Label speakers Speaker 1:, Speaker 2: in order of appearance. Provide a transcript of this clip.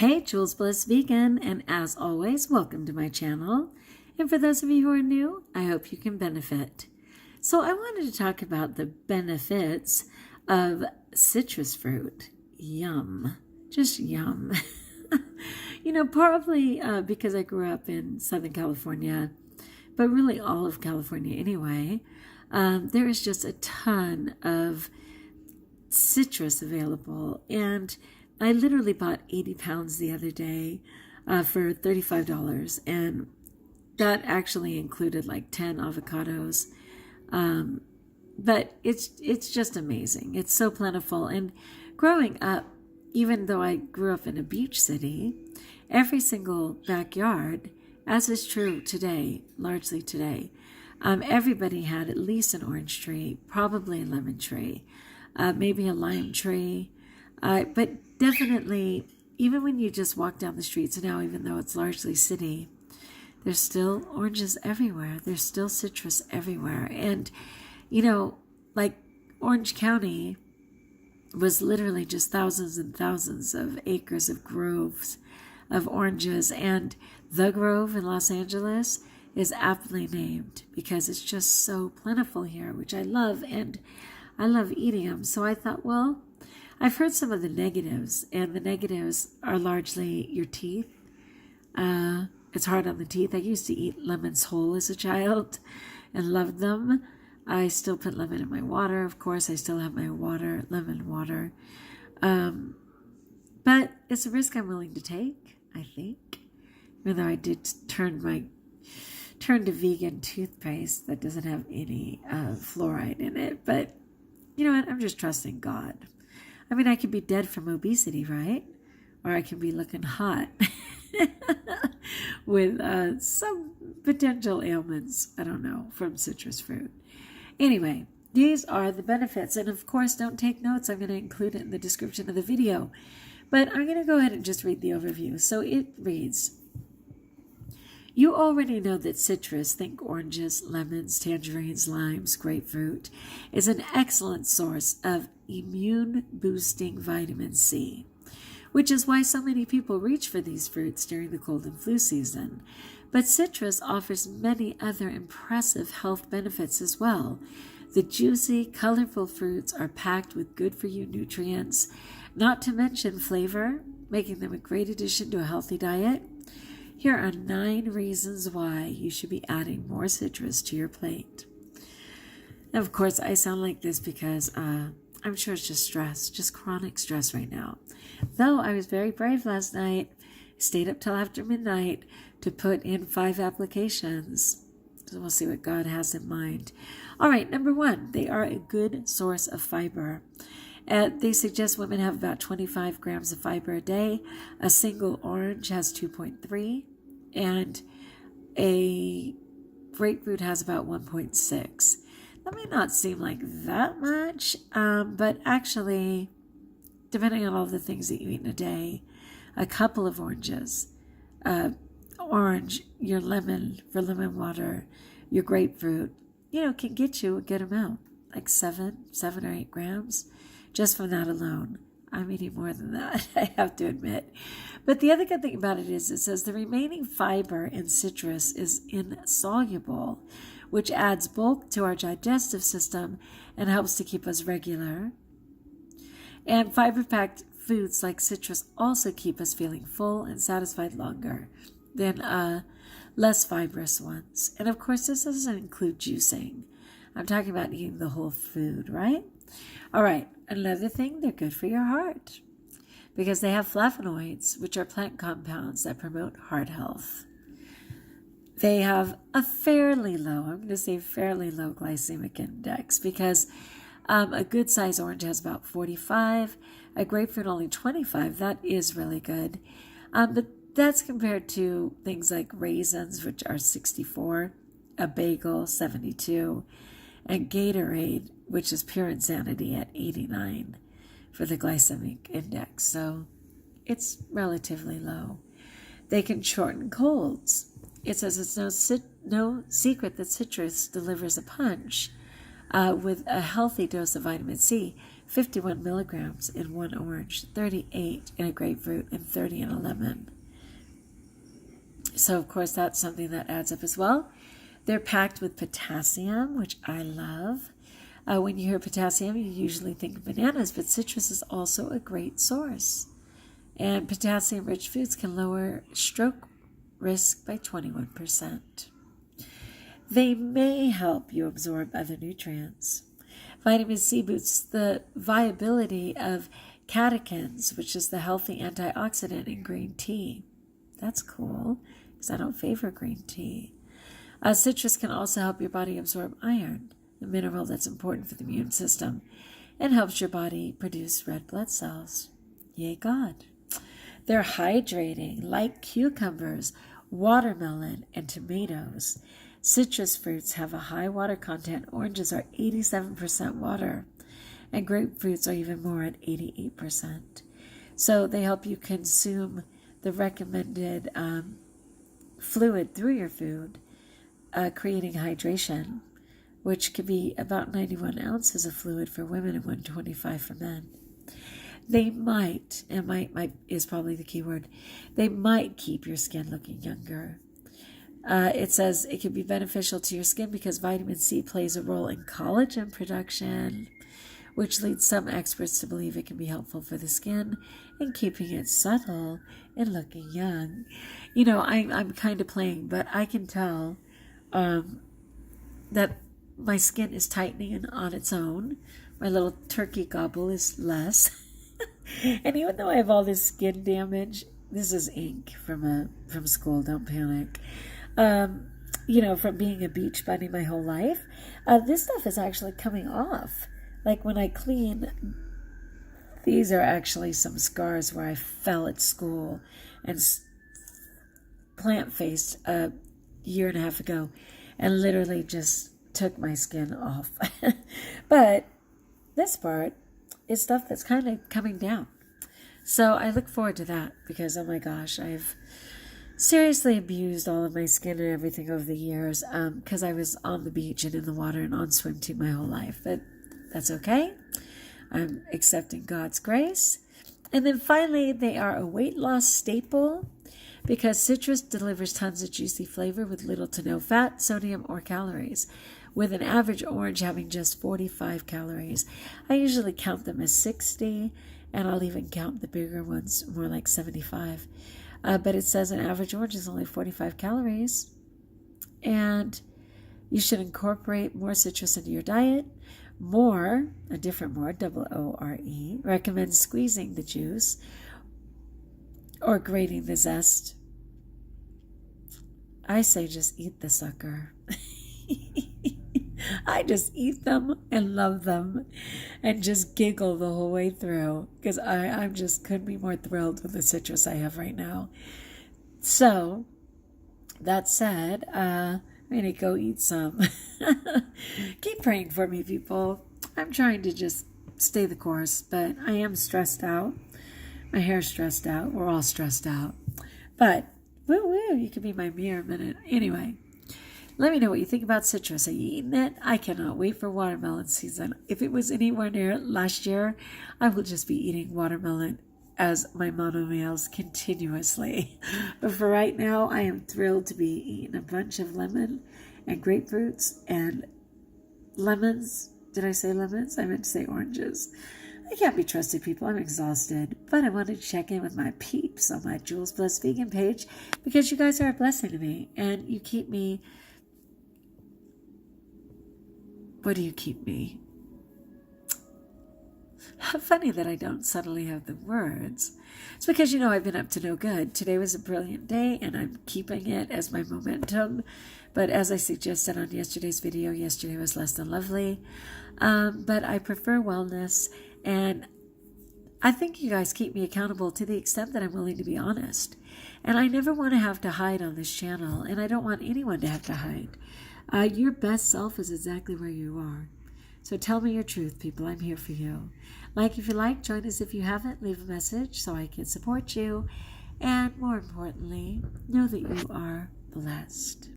Speaker 1: Hey, Jules Bliss Vegan, and as always, welcome to my channel. And for those of you who are new, I hope you can benefit. So I wanted to talk about the benefits of citrus fruit. Yum. Just yum. Probably because I grew up in Southern California, but really all of California anyway, there is just a ton of citrus available. And I literally bought 80 pounds the other day for $35. And that actually included like 10 avocados. But it's just amazing. It's so plentiful. And growing up, even though I grew up in a beach city, every single backyard, as is true today, largely today, everybody had at least an orange tree, probably a lemon tree, maybe a lime tree. But definitely, even when you just walk down the streets now, even though it's largely city, there's still oranges everywhere. There's still citrus everywhere. And, like Orange County was literally just thousands and thousands of acres of groves of oranges. And the Grove in Los Angeles is aptly named because it's just so plentiful here, which I love. And I love eating them. So I thought, well, I've heard some of the negatives, and the negatives are largely your teeth. It's hard on the teeth. I used to eat lemons whole as a child and loved them. I still put lemon in my water. Of course, I still have my water, lemon water. But it's a risk I'm willing to take, I think. Even though I did turn to vegan toothpaste that doesn't have any fluoride in it. But you know what? I'm just trusting God. I mean, I could be dead from obesity, right? Or I can be looking hot with some potential ailments, I don't know, from citrus fruit. Anyway, these are the benefits. And of course, don't take notes. I'm going to include it in the description of the video. But I'm going to go ahead and just read the overview. So it reads, you already know that citrus, think oranges, lemons, tangerines, limes, grapefruit, is an excellent source of immune-boosting vitamin C, which is why so many people reach for these fruits during the cold and flu season. But citrus offers many other impressive health benefits as well. The juicy, colorful fruits are packed with good-for-you nutrients, not to mention flavor, making them a great addition to a healthy diet. Here are 9 reasons why you should be adding more citrus to your plate. And of course, I sound like this because I'm sure it's just stress, just chronic stress right now. Though I was very brave last night, stayed up till after midnight to put in 5 applications. So we'll see what God has in mind. All right, number 1, they are a good source of fiber. They suggest women have about 25 grams of fiber a day. A single orange has 2.3, and a grapefruit has about 1.6. That may not seem like that much, but actually, depending on all the things that you eat in a day, a couple of oranges, orange, your lemon for lemon water, your grapefruit, can get you a good amount, like 7 or 8 grams. Just from that alone. I'm eating more than that, I have to admit. But the other good thing about it is it says the remaining fiber in citrus is insoluble, which adds bulk to our digestive system and helps to keep us regular. And fiber-packed foods like citrus also keep us feeling full and satisfied longer than less fibrous ones. And of course, this doesn't include juicing. I'm talking about eating the whole food, right? All right, another thing, they're good for your heart because they have flavonoids, which are plant compounds that promote heart health. They have a fairly low glycemic index because a good size orange has about 45, a grapefruit only 25. That is really good. But that's compared to things like raisins, which are 64, a bagel, 72, and Gatorade, which is pure insanity, at 89 for the glycemic index. So it's relatively low. They can shorten colds. It says it's no secret that citrus delivers a punch with a healthy dose of vitamin C. 51 milligrams in one orange, 38 in a grapefruit, and 30 in a lemon. So, of course, that's something that adds up as well. They're packed with potassium, which I love. When you hear potassium, you usually think of bananas, but citrus is also a great source. And potassium-rich foods can lower stroke risk by 21%. They may help you absorb other nutrients. Vitamin C boosts the viability of catechins, which is the healthy antioxidant in green tea. That's cool, because I don't favor green tea. Citrus can also help your body absorb iron, a mineral that's important for the immune system, and helps your body produce red blood cells. Yay, God. They're hydrating, like cucumbers, watermelon, and tomatoes. Citrus fruits have a high water content. Oranges are 87% water, and grapefruits are even more at 88%. So they help you consume the recommended fluid through your food, creating hydration, which could be about 91 ounces of fluid for women and 125 for men. They might, and might is probably the key word, they might keep your skin looking younger. It says it can be beneficial to your skin because vitamin C plays a role in collagen production, which leads some experts to believe it can be helpful for the skin in keeping it supple and looking young. You know, I'm kind of playing, but I can tell that my skin is tightening on its own. My little turkey gobble is less. And even though I have all this skin damage, this is ink from school, don't panic. From being a beach bunny my whole life, this stuff is actually coming off. Like when I clean, these are actually some scars where I fell at school and plant-faced a year and a half ago and literally just took my skin off. But this part is stuff that's kind of coming down. So I look forward to that because, oh my gosh, I've seriously abused all of my skin and everything over the years because I was on the beach and in the water and on swim team my whole life. But that's okay. I'm accepting God's grace. And then finally, they are a weight loss staple because citrus delivers tons of juicy flavor with little to no fat, sodium, or calories, with an average orange having just 45 calories. I usually count them as 60, and I'll even count the bigger ones more like 75. But it says an average orange is only 45 calories, and you should incorporate more citrus into your diet. More, a different more, WORE, recommends squeezing the juice or grating the zest. I say just eat the sucker. I just eat them and love them and just giggle the whole way through because I just couldn't be more thrilled with the citrus I have right now. So, that said, I'm going to go eat some. Keep praying for me, people. I'm trying to just stay the course, but I am stressed out. My hair's stressed out. We're all stressed out. But, woo, you can be my mirror a minute. Anyway, let me know what you think about citrus. Are you eating it? I cannot wait for watermelon season. If it was anywhere near last year, I will just be eating watermelon as my mono meals continuously. But for right now, I am thrilled to be eating a bunch of lemon and grapefruits and lemons. Did I say lemons? I meant to say oranges. I can't be trusted, people. I'm exhausted. But I wanted to check in with my peeps on my Jules Bliss Vegan page because you guys are a blessing to me and you keep me. What do you keep me? Funny that I don't suddenly have the words. It's because, I've been up to no good. Today was a brilliant day, and I'm keeping it as my momentum. But as I suggested on yesterday's video, yesterday was less than lovely. But I prefer wellness, and I think you guys keep me accountable to the extent that I'm willing to be honest. And I never want to have to hide on this channel, and I don't want anyone to have to hide. Your best self is exactly where you are. So tell me your truth, people. I'm here for you. Like if you like, join us if you haven't. Leave a message so I can support you. And more importantly, know that you are blessed.